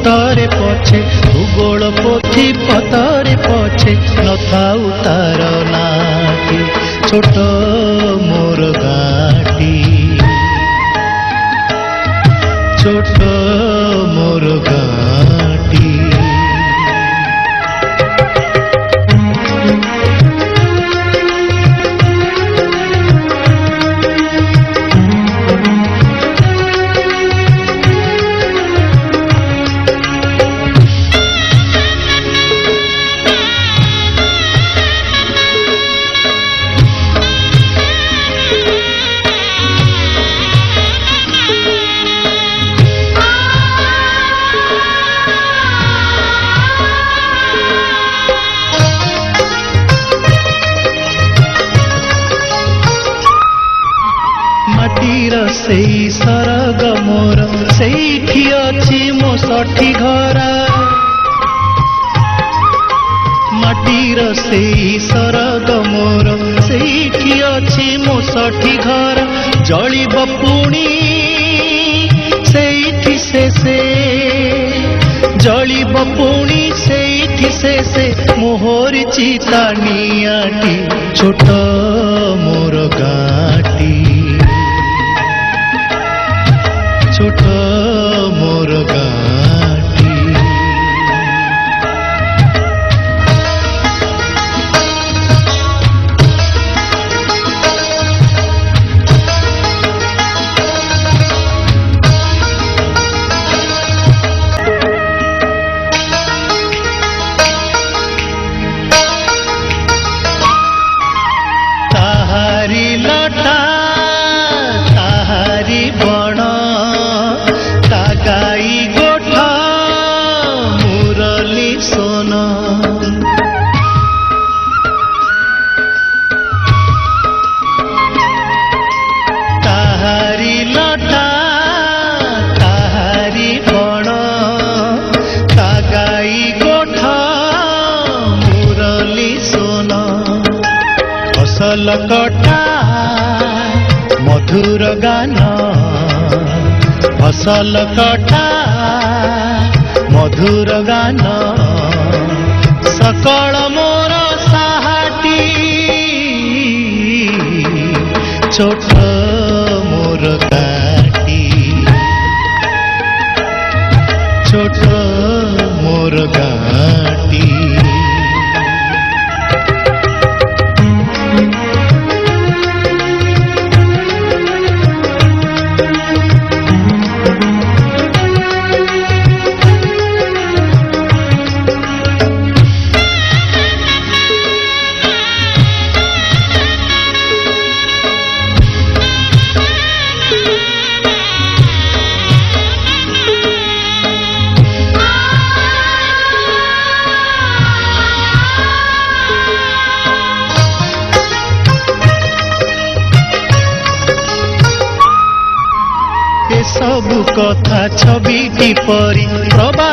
पतरे पछे भूगोल पोथी पतरे पछे नथाउ तार नाटी छोट मोर गाटी छोट मोर गाटी सेई सरग मोर सेठी अछि मो सठी घरा माटीर सेई सरग मोर सेठी अछि मो सठी घरा जलिब पुणी सेठी से जलिब पुणी सेठी से मोहर चिता नियाटी छोट मोर गाटी छोट मोर गाटी ताहारी लटा ताहारी बण गाई गोठा मुरली सोन ताहारी लटा ताहारी बण गाई गोठा मुरली सोन फसल कटा मधुर गान फसल कटा मधुर गान सकल मोर साहाटी छोट मोर गाटी छोट मोर गाटी सबु कथा छवि की परी प्रभा।